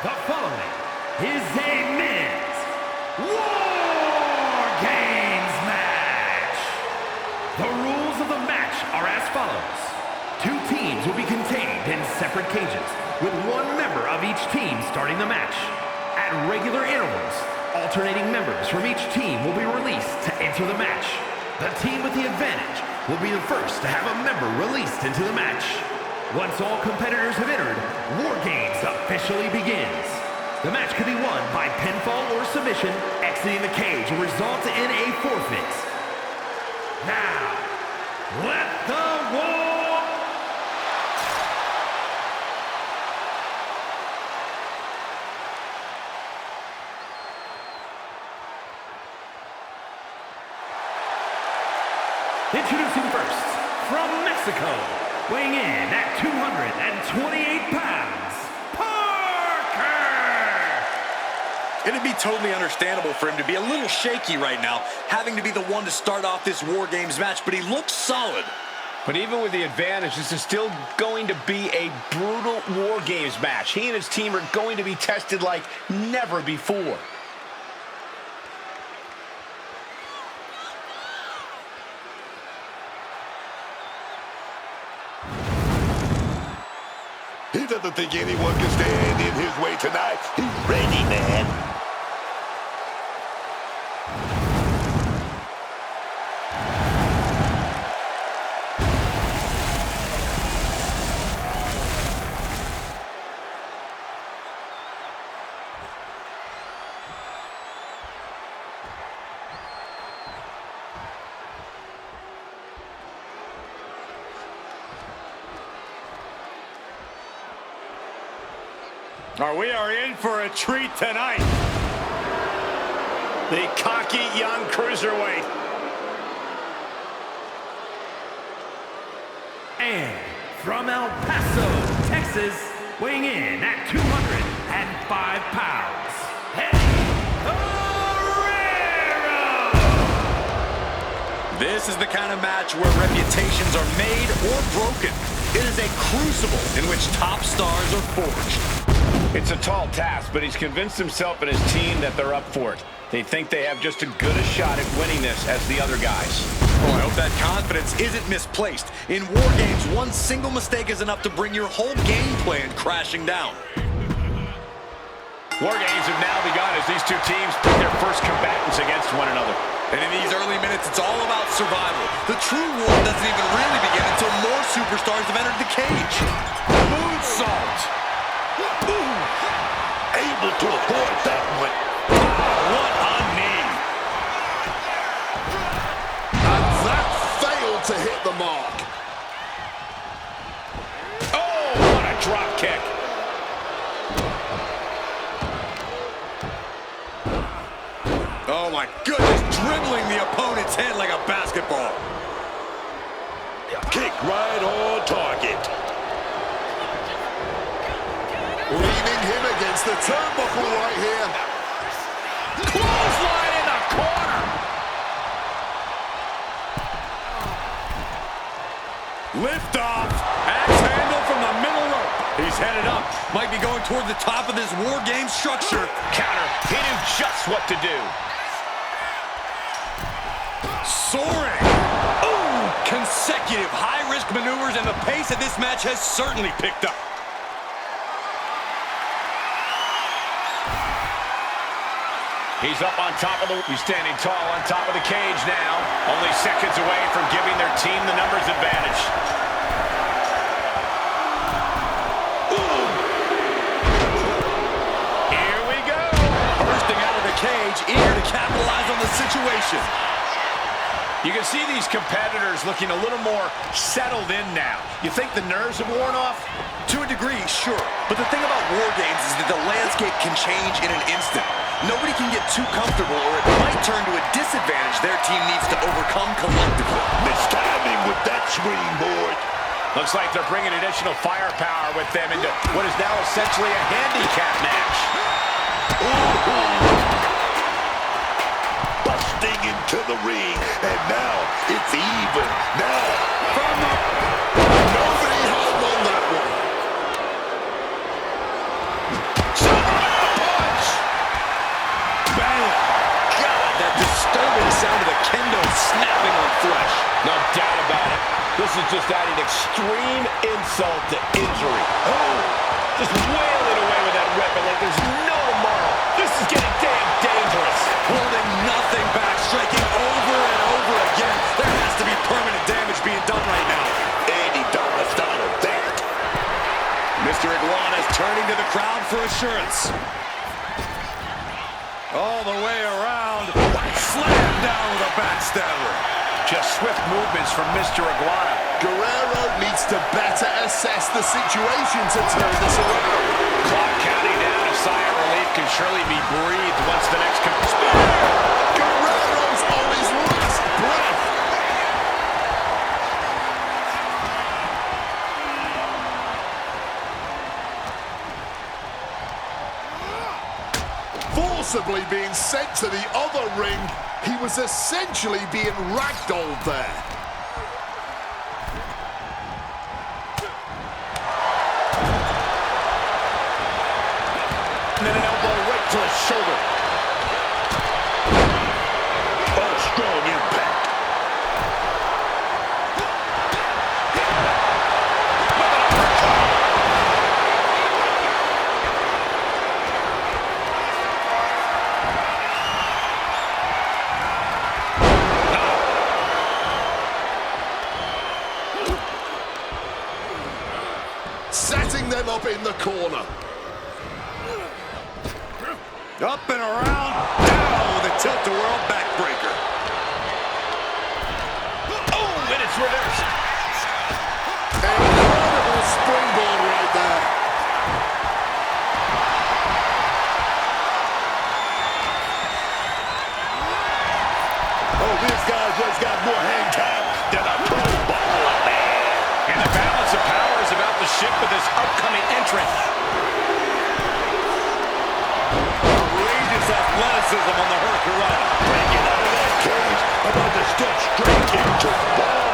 The following is a men's Wargames match. The rules of the match are as follows. Two teams will be contained in separate cages, with one member of each team starting the match. At regular intervals, alternating members from each team will be released to enter the match. The team with the advantage will be the first to have a member released into the match. Once all competitors have entered, Wargames officially begins. The match can be won by pinfall or submission. Exiting the cage will result in a forfeit. Now, let the war... Introducing first, from Mexico, weighing in at 228 pounds, Parker! It'd be totally understandable for him to be a little shaky right now, having to be the one to start off this War Games match, but he looks solid. But even with the advantage, this is still going to be a brutal War Games match. He and his team are going to be tested like never before. He doesn't think anyone can stand in his way tonight. He's ready, man. We are in for a treat tonight. The cocky young cruiserweight. And from El Paso, Texas, weighing in at 205 pounds, Guerrero! This is the kind of match where reputations are made or broken. It is a crucible in which top stars are forged. It's a tall task, but he's convinced himself and his team that they're up for it. They think they have just as good a shot at winning this as the other guys. Oh, I hope that confidence isn't misplaced. In War Games, one single mistake is enough to bring your whole game plan crashing down. War Games have now begun as these two teams put their first combatants against one another. And in these early minutes, it's all about survival. The true war doesn't even really begin until more superstars have entered the cage. Moonsault. Able to avoid that one. What a knee. And that failed to hit the mark. Oh, what a drop kick. Oh my goodness, dribbling the opponent's head like a basketball. Kick right on target. Leaning him against the turnbuckle right here. Clothesline in the corner. Lift off. Axe handle from the middle rope. He's headed up. Might be going toward the top of this War Game structure. Counter. He knew just what to do. Soaring. Ooh, consecutive high-risk maneuvers, and the pace of this match has certainly picked up. He's up on top of he's standing tall on top of the cage now. Only seconds away from giving their team the numbers advantage. Ooh. Here we go. Bursting out of the cage, eager to capitalize on the situation. You can see these competitors looking a little more settled in now. You think the nerves have worn off? To a degree, sure. But the thing about War Games is that the landscape can change in an instant. Nobody can get too comfortable, or it might turn to a disadvantage their team needs to overcome collectively. Mistiming with that springboard. Looks like they're bringing additional firepower with them into what is now essentially a handicap match. Ooh. Busting into the ring, and now it's even. Now, from the... Nobody held on that one. snapping on flesh. No doubt about it. This is just adding extreme insult to injury. Oh, just wailing away with that weapon like there's no tomorrow. This is getting damn dangerous. Holding nothing back, striking over and over again. There has to be permanent damage being done right now. $80 out of that. Mr. Iguana's turning to the crowd for assurance. All the way around. Slam down with a backstabber. Just swift movements from Mr. Iguana. Guerrero needs to better assess the situation to turn this around. Clock counting down. A sigh of relief can surely be breathed once the next comes. Guerrero's on his last breath. Forcibly being sent to the other ring, he was essentially being ragdolled there. And then an elbow right to his shoulder. Oh, strong impact. Setting them up in the corner. Up and around, down with a tilt-a-whirl backbreaker. Oh, and it's reversed. Incredible springboard right there. Oh, this guy just got more hang time than a pro bowler, man. And the balance of power is about to shift with this upcoming entrant. Outrageous athleticism on the Hurricane. Breaking out of that cage, about to step straight into the ball.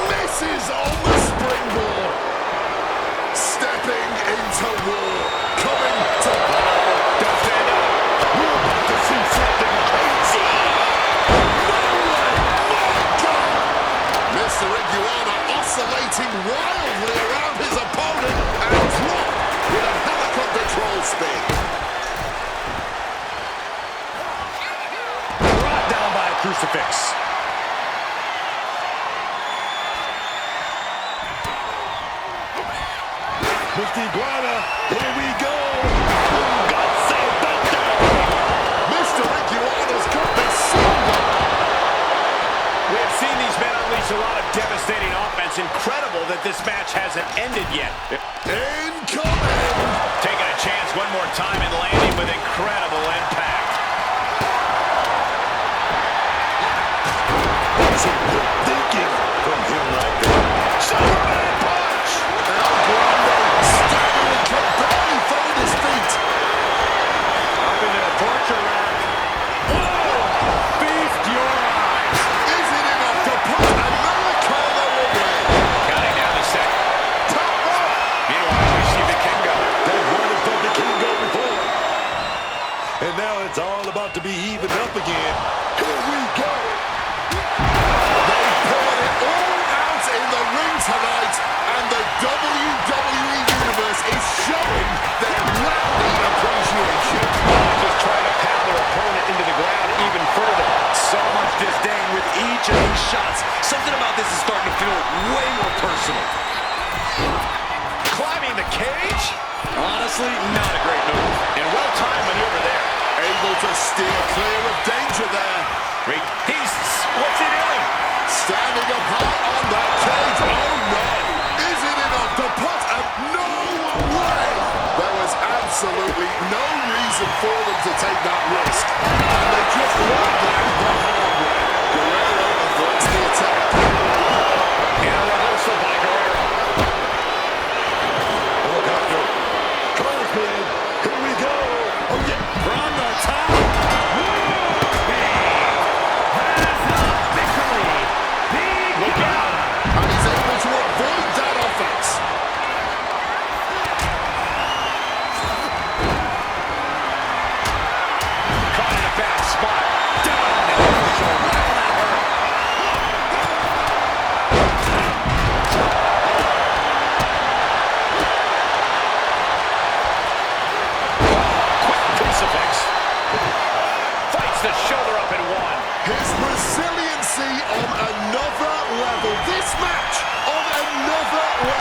Misses on the springboard. Stepping into war. Coming to battle. Defend up. We're about to see something crazy. No way. My God. Mr. Iguana oscillating wildly around his opponent and dropped with a helicopter troll spin. Brought down by a crucifix. Mr. Iguana, here we go. God save the day. Mr. Iguana's got this somewhere. We have seen these men unleash a lot of devastating offense. Incredible that this match hasn't ended yet. Incoming. Taking a chance one more time and landing with incredible impact. Some quick thinking from him right there. Superman punch. El Grande staggering, can barely find his feet. Up into the torture rack. Whoa! Feast your eyes. Is it enough to put Americano away? Counting down the second. Top rope. Meanwhile, we see the Kingo. They've wanted from the Kingo before. And now it's all about to be evened up again. Here we go. They poured it all out in the ring tonight, and the WWE Universe is showing their rounding appreciation. Just trying to pound their opponent into the ground even further. So much disdain with each of these shots. Something about this is starting to feel way more personal. Climbing the cage. Honestly, not a great move. And well-timed maneuver there. Able to steer clear of danger there. What's he doing? Standing up high on that cage. Oh no! Is it enough to put a... No way! There was absolutely no reason for them to take that risk. And they just learned that the hard way. Guerrero avoids the attack. And a reversal by Guerrero. Helicopter. Clothespin. Here we go. Oh yeah. From the top. Look out. And he's able to avoid that offense. Caught in a bad spot. Down.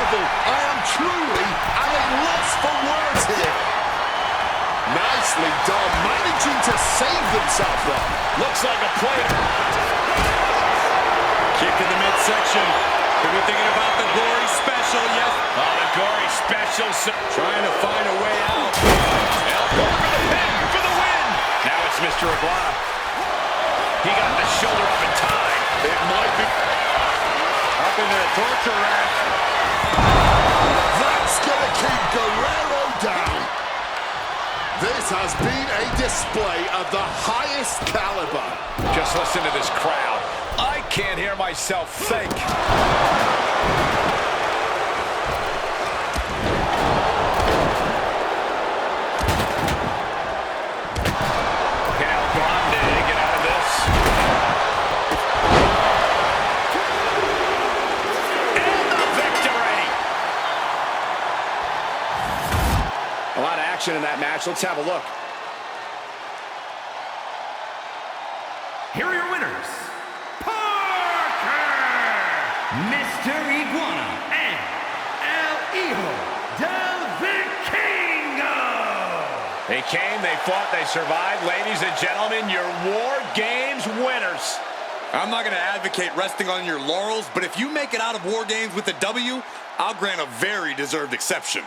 level. I am truly at a loss for words here. Nicely done, managing to save themselves though. Looks like a player. Kick in the midsection. Could be thinking about the gory special, yes. Oh, the gory special. Trying to find a way out. Elbow for the pin for the win. Now it's Mr. Iguana. He got the shoulder up in time. It might be. Up into the torture rack. That's going to keep Guerrero down. This has been a display of the highest caliber. Just listen to this crowd. I can't hear myself think. In that match. Let's have a look. Here are your winners, Parker, Mr. Iguana, and El Hijo del Vikingo. They came, they fought, they survived. Ladies and gentlemen, your War Games winners. I'm not going to advocate resting on your laurels, but if you make it out of War Games with a W, I'll grant a very deserved exception.